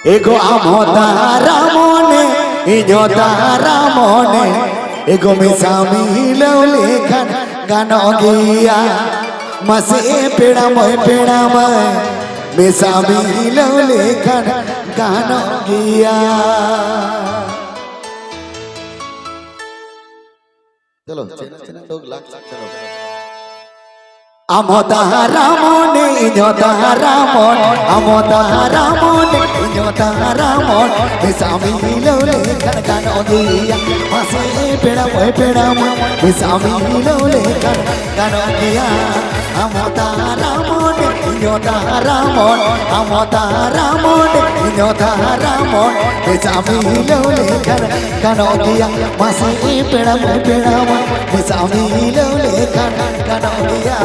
ego amotara mone inyo tara mone ego misami leulekan ganogia masih pedamoy misami leulekan ganogia. चलो चलो लोग लाख चलो amotara mone inyotara mone amotara mone inyotara mone misami leulekan ganogia masih pedamoy misami leulekan ganogia amotara mone inyotara mone amotara mone inyotara mone misami leulekan ganogia masih pedamoy misami leulekan ganogia.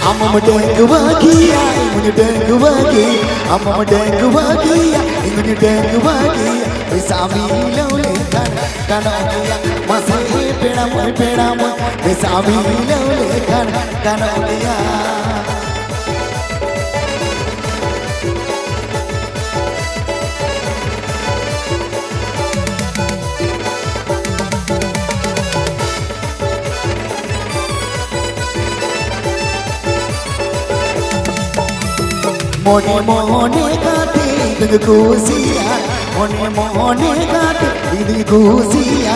Amma dengu bahagia, imunyu dengu bahagia. Amma dengu bahagia, imunyu dengu bahagia. Misami leulekan ganogia masih pedamoy misami leulekan ganogia. Mone mone kate idung kusia, mone mone kate idung kusia.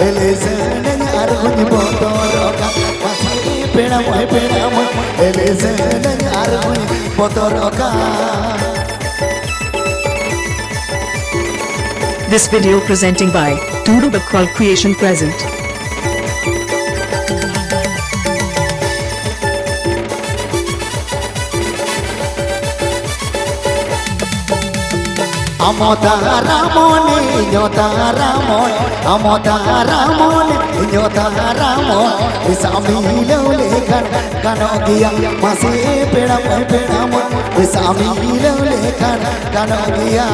Elesen arhuni botoroka, masih pedamoy elesen arhuni botoroka. This video presenting by Turu Bakal Creation present. Amotara mone inyotara mone amotara mone inyotara mone misami leulekan ganogia masih pedamoy misami leulekan ganogia.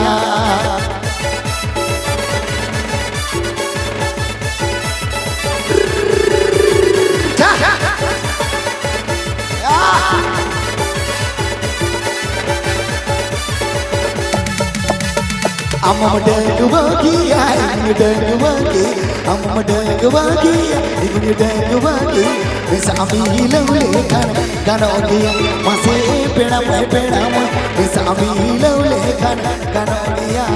Amma dengu bahagia, imunyu dengu bahagia. Amma dengu bahagia, imunyu dengu bahagia. Misami leulekan ganogia masih pedamoy misami leulekan ganogia.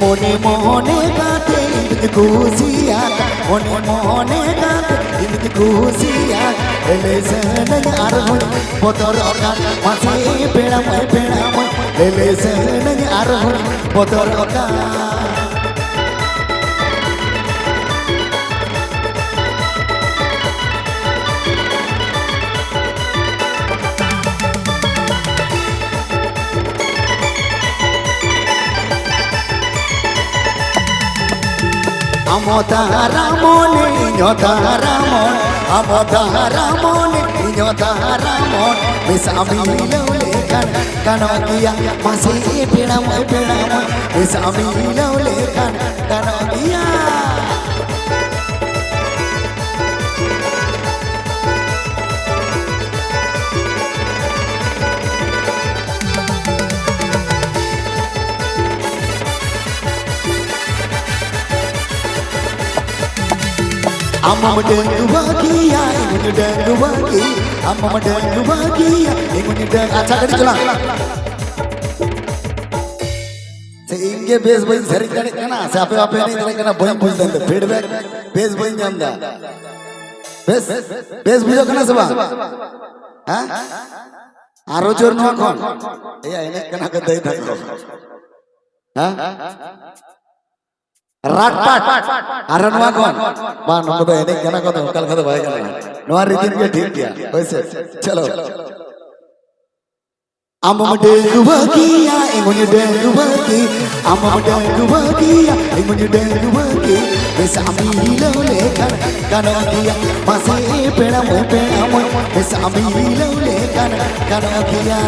Mone mone kate idung kusia, mone mone kate idung kusia. Elesen arhuni botoroka masih pedamoy elesen arhuni botoroka. Amotara mone inyotara mone amotara mone inyotara mone misami leulekan ganogia masih pedamoy misami leulekan ganogia. Amma dengu bahagia, imunyu dengu bahagia. Amma dengu bahagia, imunyu dengu. अच्छा करी चला. Sehingga base boy sering kali kena. Siapa ini kali kena boy boy dan feedback base boy nyanda. Base boy kena sebab. Hah? Arojur nuakon. Iya ini kena kedai tadi. Hah? Ratpat, aran wagon, ban nomor ini kena kau tu, kalau kau tu baik kan, nuar ritin dia ठीक किया, वैसे, चलो. Amam deguwagia, ingunya deguwagi. Amam deguwagia, ingunya deguwagi. Besa amilo lekan kanokia, masih penamu. Besa amilo lekan kanokia.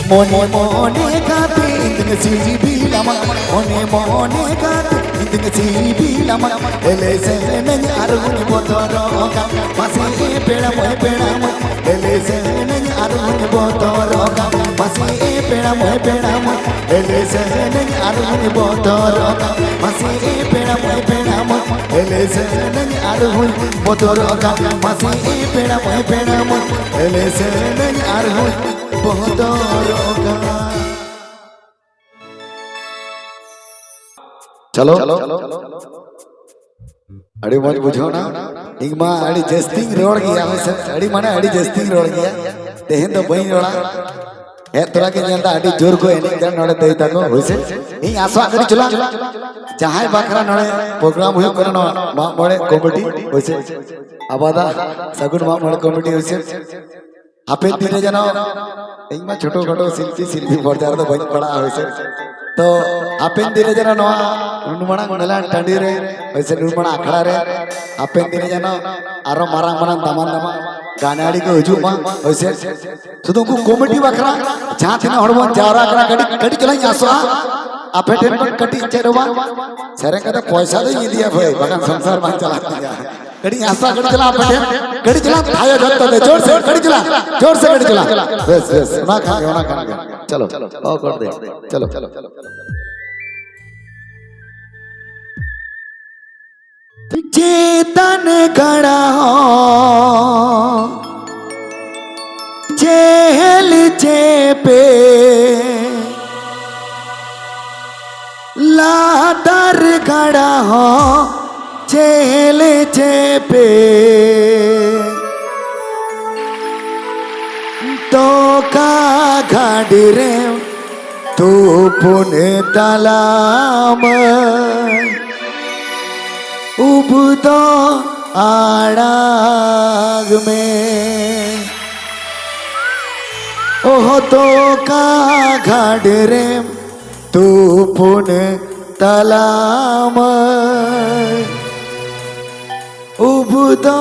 Mone kate indeng sibi lama mone kate indeng sibi lama elese nanya arun botoroka masih penamu elese nanya arun botoroka masih penamu elese nanya arun botoroka masih penamu elese nanya arun botoroka masih penamu elese nanya arun चलो अड़ी मत बुझो ना इंगमा अड़ी जस्टिंग road गया है sir अड़ी माने अड़ी जस्टिंग रोड गया तेहन तो बही रोड़ा है तोरा के जनता अड़ी जोर को एनी जन नडे देई ताको होइसे इ आसवा करी चला जहाय बाखरा नडे प्रोग्राम हुई करनो मा मळे कमिटी होइसे आबादा सगुन मा मळे कमिटी होइसे आपे धीरे जानो इंगमा छोटो छोटो शिल्पी पर्दार तो बन पड़ा होइसे तो आपे धीरे जानो नवा नुमणा गणला टांडी रे होइसे नुमणा आखड़ा रे आपे धीरे जानो आरो मारांग मारांग दामान गानाड़ी को हजू मा होइसे सुदु को कमिटी बखरा जहां थिना हड़बन जावरा करा कड़ी चलाई आसवा आपे टेन कटी चेरवा सेरे का पैसा दे दिया भाई बगन संसार मान चला दिया कड़ी आशा कड़ी चला आपे कड़ी चला थायो जत्तो दे जोर से कड़ी चला बस ना खा चलो ओ कर दे चलो चेतन गड़ा हो चेल चेपे लादर गड़ा हो चेल चेपे तो का घाड़ी रे तू पुने तलाम उबतो आड़ाग में ओह तो का घाड़ी रे तू पुने तलाम उबतो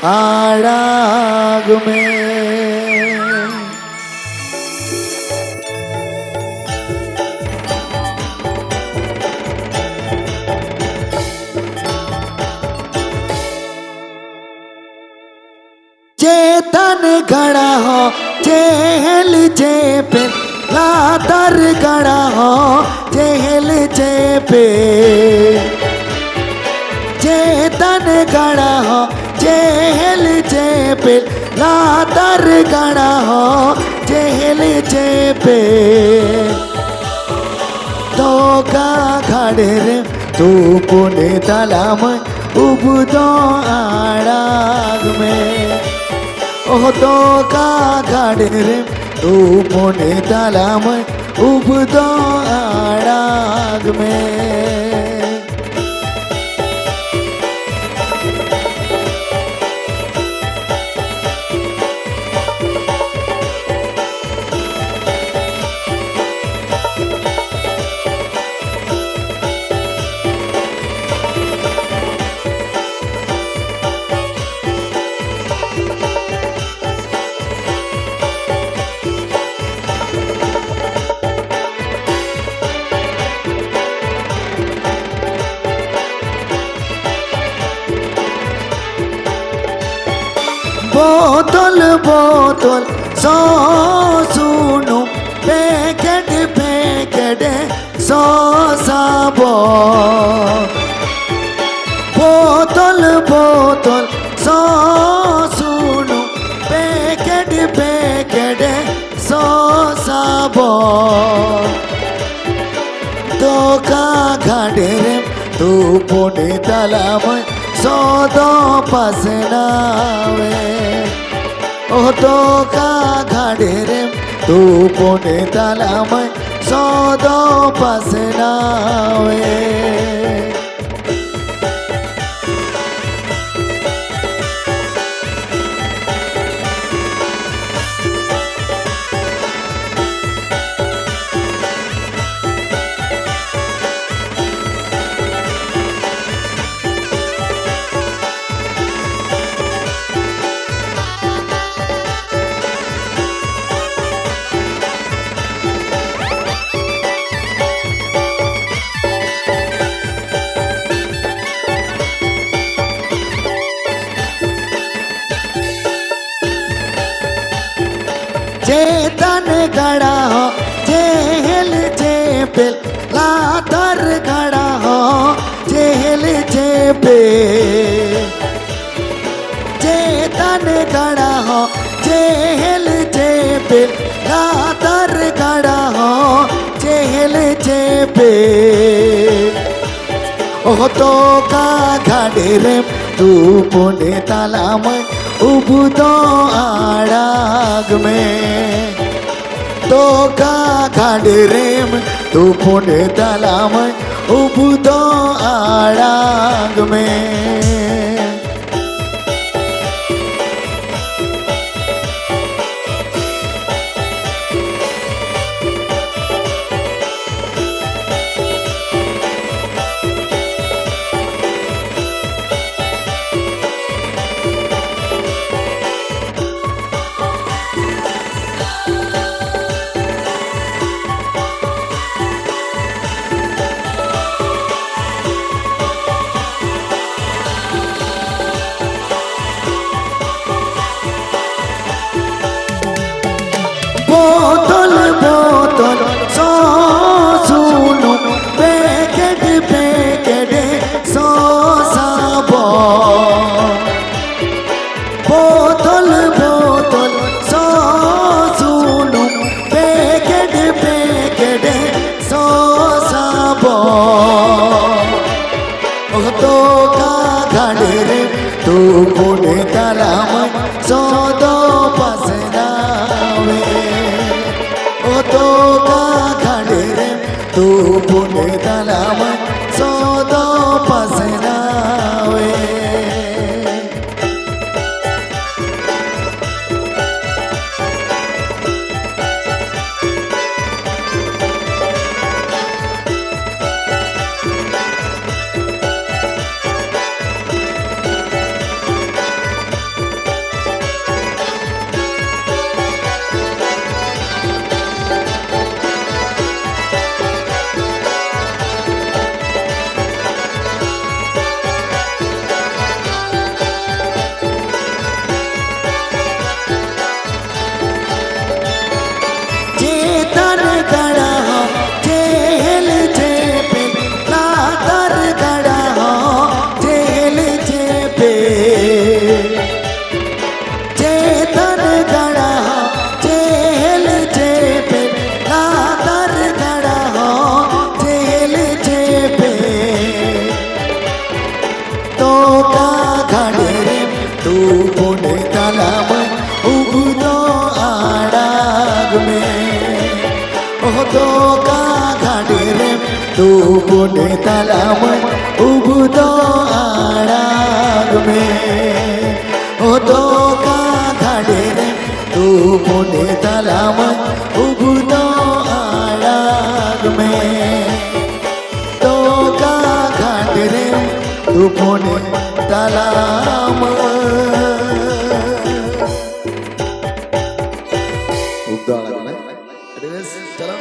आड़ाग में चेतन गड़ा हो चेल चेपे लादर गड़ा हो चेल चेपे चेतन गड़ा हो चेल चेपे लादर गड़ा हो चेल चेपे तो का खड़े रे तू पुने तलाम उबतो आड़ाग में ओह तो का खड़े रे तू पुने तलाम उबतो आड़ाग में बोतल बोतल सो सुनो पैकेट सो साबो बोतल बोतल सो सुनो पैकेट सो साबो तो का घाटे रे तू पुने तलाम सौदो पसनावे ओ तो का घाड़े रे तू पुणे तलामय सौदो पसनावे चेतन गड़ा हो जेल जेपेल लातर गड़ा हो जेल जेपे चेतन गड़ा हो जेल जेपेल लातर गड़ा हो जेल जेपे ओ तो का घाड़े रे तू पुणे तलामय उबुदो आड़ाग में तो का घाड़े रेम तू पुणे तलामय उबुदो आड़ाग में बोतल बोतल सो सुनो पैकेट पैकेट सो साबो बोतल बोतल सो सुनो पैकेट पैकेट सो साबो तो का घाड़े रे तू पुणे तलामय सौदो पसनावे तो का घाड़े रे तू पुणे तलामय सौदो पसनावे चेतन गड़ा हो जेल जेपे लातर गड़ा हो जेल जेपे चेतन गड़ा हो जेल जेपे लातर गड़ा हो जेल जेपे तो का घाड़े रे तू पुणे तलामय उबुदो आड़ाग में तो का घाड़े रे तू पुणे तलामय उबुदो आड़ाग में तो का घाड़े रे तू पुणे तलामय उबुदो आड़ाग में तो का घाड़े रे तू पुणे तलामय उबुदो आड़ाग में चलो